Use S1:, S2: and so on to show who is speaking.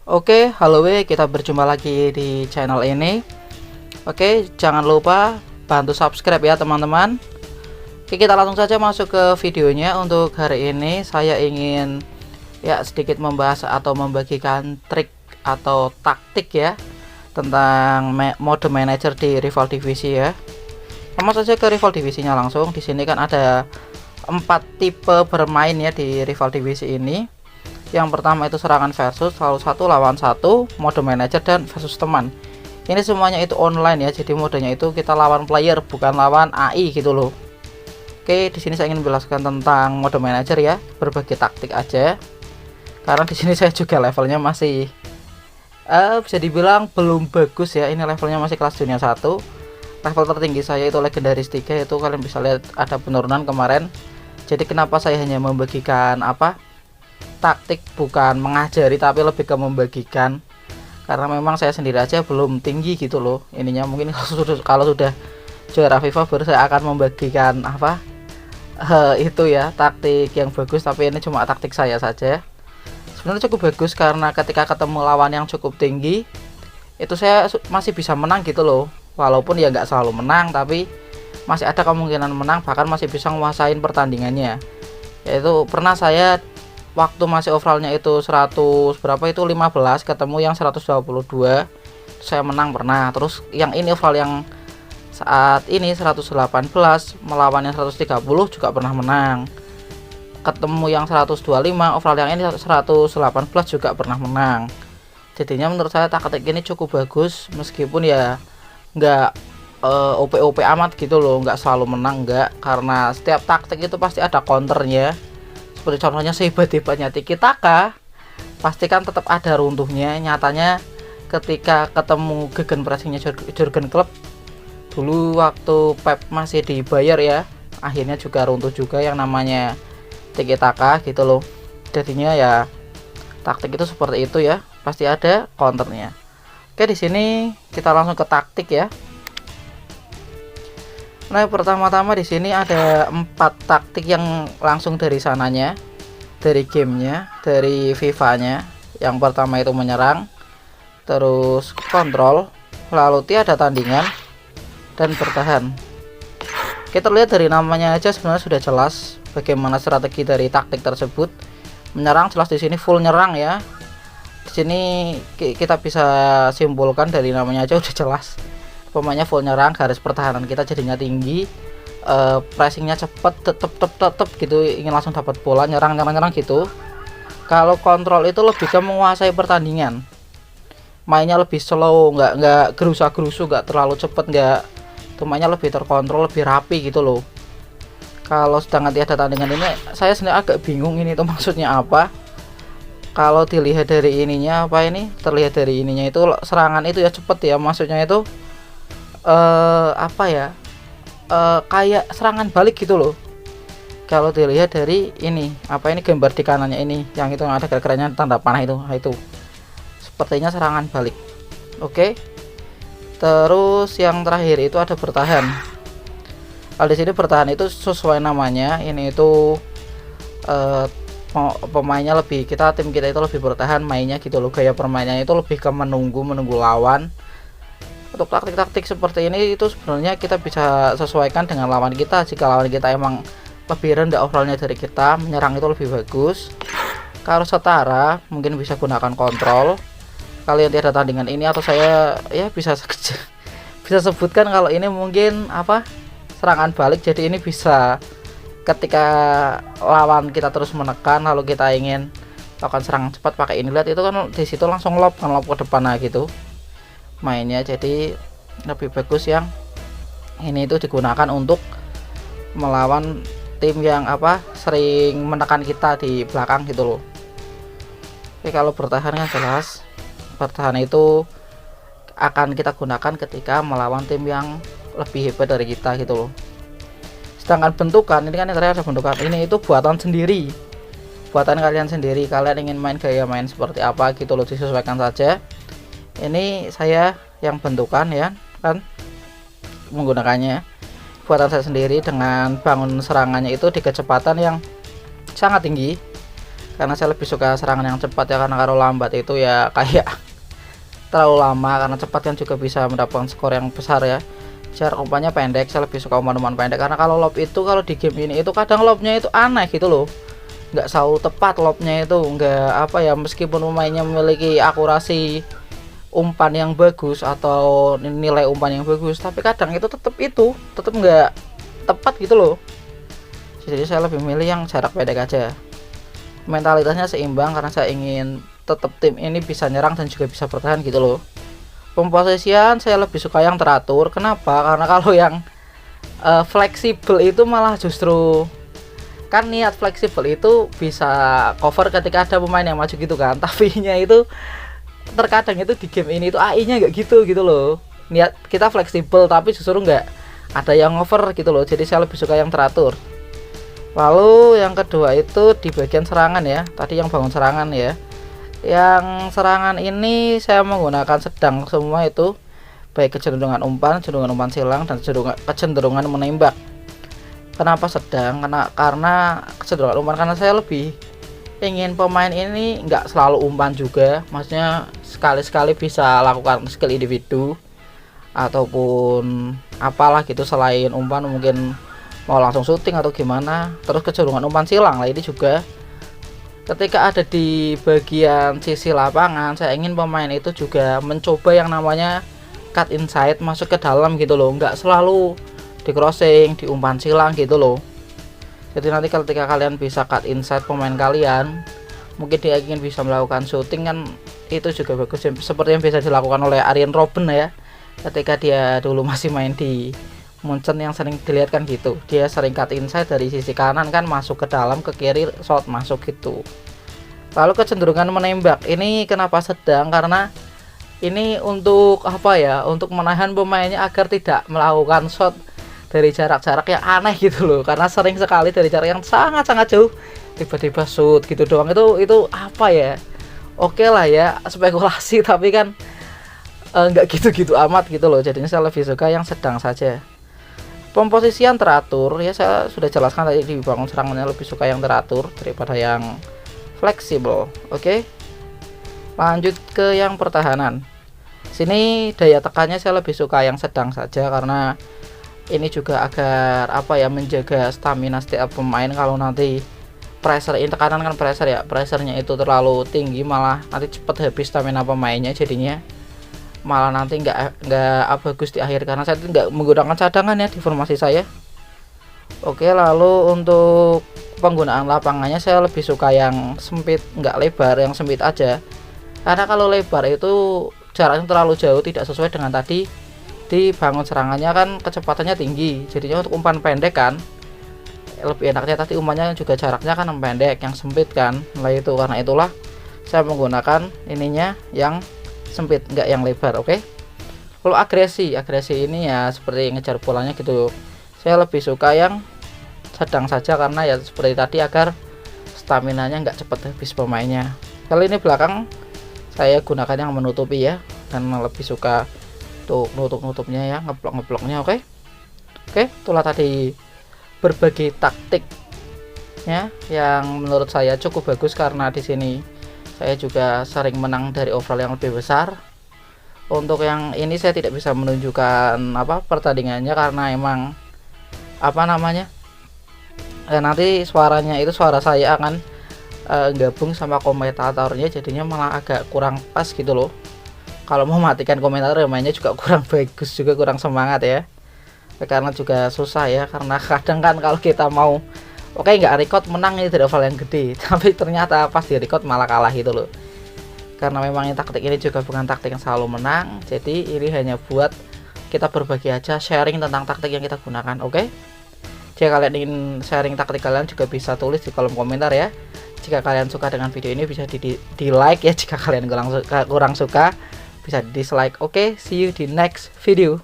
S1: Oke, halo kita berjumpa lagi di channel ini. Oke, jangan lupa bantu subscribe ya teman-teman. Oke, kita langsung saja masuk ke videonya. Untuk hari ini saya ingin sedikit membahas atau membagikan trik atau taktik ya tentang mode manager di rival divisi ya. Sama saja ke rival divisinya langsung. Di sini kan ada 4 tipe bermain ya di rival divisi ini. Yang pertama itu serangan versus, lalu 1 lawan 1, mode manager, dan versus teman. Ini semuanya itu online ya, jadi modenya itu kita lawan player bukan lawan AI gitu loh. Oke, di sini saya ingin menjelaskan tentang mode manager ya, berbagi taktik aja. Karena di sini saya juga levelnya masih bisa dibilang belum bagus ya. Ini levelnya masih kelas dunia 1. Level tertinggi saya itu legendaris 3, itu kalian bisa lihat ada penurunan kemarin. Jadi kenapa saya hanya membagikan taktik, bukan mengajari tapi lebih ke membagikan, karena memang saya sendiri aja belum tinggi gitu loh ininya. Mungkin kalau sudah juara FIFA baru saya akan membagikan itu ya, taktik yang bagus, tapi ini cuma taktik saya saja. Sebenarnya cukup bagus karena ketika ketemu lawan yang cukup tinggi itu saya masih bisa menang gitu loh, walaupun ya nggak selalu menang tapi masih ada kemungkinan menang, bahkan masih bisa menguasain pertandingannya. Yaitu pernah saya waktu masih overallnya itu 100 berapa itu 15 ketemu yang 122 saya menang pernah. Terus yang ini overall yang saat ini 118 melawan yang 130 juga pernah menang. Ketemu yang 125 overall yang ini 118 juga pernah menang. Jadinya menurut saya taktik ini cukup bagus, meskipun ya nggak OP amat gitu loh, nggak selalu menang nggak, karena setiap taktik itu pasti ada counternya. Seperti contohnya sehebat-hebatnya Tiki Taka, pastikan tetap ada runtuhnya. Nyatanya ketika ketemu gegenpressingnya Jurgen Klopp dulu waktu Pep masih dibayar ya, akhirnya juga runtuh juga yang namanya Tiki Taka gitu loh. Jadinya ya taktik itu seperti itu ya, pasti ada counternya. Oke, di sini kita langsung ke taktik ya. Nah, pertama-tama di sini ada 4 taktik yang langsung dari sananya, dari gamenya, dari FIFA-nya. Yang pertama itu menyerang, terus kontrol, lalu tiada tandingan, dan bertahan. Kita lihat dari namanya aja sebenarnya sudah jelas bagaimana strategi dari taktik tersebut. Menyerang jelas di sini full nyerang ya. Di sini kita bisa simpulkan dari namanya aja udah jelas. Pemainnya full nyerang, garis pertahanan kita jadinya tinggi, pressingnya cepet, tetep gitu, ingin langsung dapat bola, nyerang gitu. Kalau kontrol itu lebih ke menguasai pertandingan, mainnya lebih slow, nggak gerusa-gerusu, nggak terlalu cepet, nggak, mainnya lebih terkontrol, lebih rapi gitu loh. Kalau sedangkan tiada tandingan ini saya sendiri agak bingung ini tuh maksudnya apa. Kalau dilihat dari ininya terlihat dari ininya itu serangan itu ya cepet ya, maksudnya itu kayak serangan balik gitu loh. Kalau dilihat dari ini gambar di kanannya ini, yang itu yang ada gerak-geraknya tanda panah itu sepertinya serangan balik. Oke. Terus yang terakhir itu ada bertahan. Kalau di sini bertahan itu sesuai namanya, ini itu pemainnya lebih, tim kita itu lebih bertahan mainnya gitu loh, gaya permainannya itu lebih ke menunggu lawan. Untuk taktik-taktik seperti ini itu sebenarnya kita bisa sesuaikan dengan lawan kita. Jika lawan kita emang lebih rendah overallnya dari kita, menyerang itu lebih bagus. Kalau setara mungkin bisa gunakan kontrol. Kalau yang tiada tandingan ini, atau saya ya bisa sebutkan kalau ini mungkin serangan balik. Jadi ini bisa ketika lawan kita terus menekan lalu kita ingin lakukan serangan cepat pakai ini, lihat itu kan di situ langsung lob ke depan gitu mainnya. Jadi lebih bagus yang ini itu digunakan untuk melawan tim yang sering menekan kita di belakang gitu loh. Oke, kalau bertahan kan jelas bertahan itu akan kita gunakan ketika melawan tim yang lebih hebat dari kita gitu loh. Sedangkan bentukan ini kan ternyata ada bentukan, ini itu buatan sendiri, buatan kalian sendiri. Kalian ingin main gaya main seperti apa gitu loh, disesuaikan saja. Ini saya yang bentukan ya kan, menggunakannya buatan saya sendiri dengan bangun serangannya itu di kecepatan yang sangat tinggi. karena saya lebih suka serangan yang cepat ya, karena kalau lambat itu ya kayak terlalu lama, karena cepat kan juga bisa mendapatkan skor yang besar ya. Jarak umpannya pendek, saya lebih suka umpan-umpan pendek, karena kalau lob itu kalau di game ini itu kadang lobnya itu aneh gitu loh, nggak selalu tepat lobnya itu, nggak apa ya, meskipun pemainnya memiliki akurasi umpan yang bagus atau nilai umpan yang bagus, tapi kadang itu tetap nggak tepat gitu loh. Jadi saya lebih milih yang jarak pendek aja. Mentalitasnya seimbang karena saya ingin tetap tim ini bisa nyerang dan juga bisa bertahan gitu loh. Pemposisian saya lebih suka yang teratur. Kenapa? Karena kalau yang fleksibel itu malah justru, kan niat fleksibel itu bisa cover ketika ada pemain yang maju gitu kan, tapi nya itu terkadang itu di game ini itu AI-nya nggak gitu loh. Niat kita fleksibel tapi justru nggak ada yang over gitu loh. Jadi saya lebih suka yang teratur. Lalu yang kedua itu di bagian serangan ya. Tadi yang bangun serangan ya. Yang serangan ini saya menggunakan sedang semua itu, baik kecenderungan umpan silang dan kecenderungan menembak. Kenapa sedang? Karena kecenderungan umpan, karena saya lebih ingin pemain ini nggak selalu umpan juga, maksudnya sekali-sekali bisa lakukan skill individu ataupun apalah gitu selain umpan, mungkin mau langsung syuting atau gimana. Terus kecenderungan umpan silang lah, ini juga ketika ada di bagian sisi lapangan, saya ingin pemain itu juga mencoba yang namanya cut inside, masuk ke dalam gitu loh, nggak selalu di crossing, di umpan silang gitu loh. Jadi nanti ketika kalian bisa cut inside pemain kalian, mungkin dia ingin bisa melakukan shooting kan, itu juga bagus, seperti yang bisa dilakukan oleh Arjen Robben ya, ketika dia dulu masih main di Munchen yang sering dilihat kan gitu, dia sering cut inside dari sisi kanan kan, masuk ke dalam, ke kiri shot masuk gitu. Lalu kecenderungan menembak ini kenapa sedang? Karena ini untuk apa ya, untuk menahan pemainnya agar tidak melakukan shot dari jarak-jarak yang aneh gitu loh, karena sering sekali dari jarak yang sangat-sangat jauh tiba-tiba shoot gitu doang. Itu apa ya, oke lah ya spekulasi, tapi kan nggak gitu-gitu amat gitu loh. Jadinya saya lebih suka yang sedang saja. Pemposisian teratur ya, saya sudah jelaskan tadi, di bangun serangannya lebih suka yang teratur daripada yang fleksibel. Oke, lanjut ke yang pertahanan. Sini daya tekannya saya lebih suka yang sedang saja, karena ini juga agar apa ya, menjaga stamina setiap pemain. Kalau nanti pressure, ini tekanan kan pressure ya, pressernya itu terlalu tinggi, malah nanti cepat habis stamina pemainnya, jadinya malah nanti nggak bagus di akhir, karena saya nggak menggunakan cadangan ya di formasi saya. Oke, lalu untuk penggunaan lapangannya saya lebih suka yang sempit, nggak lebar, yang sempit aja, karena kalau lebar itu jaraknya terlalu jauh, tidak sesuai dengan tadi di bangun serangannya kan kecepatannya tinggi, jadinya untuk umpan pendek kan lebih enaknya tadi umpannya juga jaraknya kan pendek, yang sempit kan. Nah itu, karena itulah saya menggunakan ininya yang sempit, nggak yang lebar. Oke. Kalau agresi ini ya seperti ngejar bolanya gitu, saya lebih suka yang sedang saja, karena ya seperti tadi agar staminanya nggak cepat habis pemainnya. Kali ini belakang saya gunakan yang menutupi ya, dan lebih suka untuk nutupnya ya, ngebloknya. Oke, itulah tadi berbagai taktik ya yang menurut saya cukup bagus, karena di sini saya juga sering menang dari overall yang lebih besar. Untuk yang ini saya tidak bisa menunjukkan apa pertandingannya, karena emang apa namanya, nanti suaranya itu suara saya akan gabung sama komentatornya, jadinya malah agak kurang pas gitu loh. Kalau mau matikan komentator ya mainnya juga kurang bagus, juga kurang semangat ya, karena juga susah ya, karena kadang kan kalau kita mau oke nggak record menang ini dari overall yang gede, tapi ternyata pas di record malah kalah gitu loh. Karena memang taktik ini juga bukan taktik yang selalu menang, jadi ini hanya buat kita berbagi aja, sharing tentang taktik yang kita gunakan. Oke, jika kalian ingin sharing taktik kalian juga bisa tulis di kolom komentar ya. Jika kalian suka dengan video ini bisa di like ya, jika kalian kurang suka bisa di dislike. Oke, see you di next video.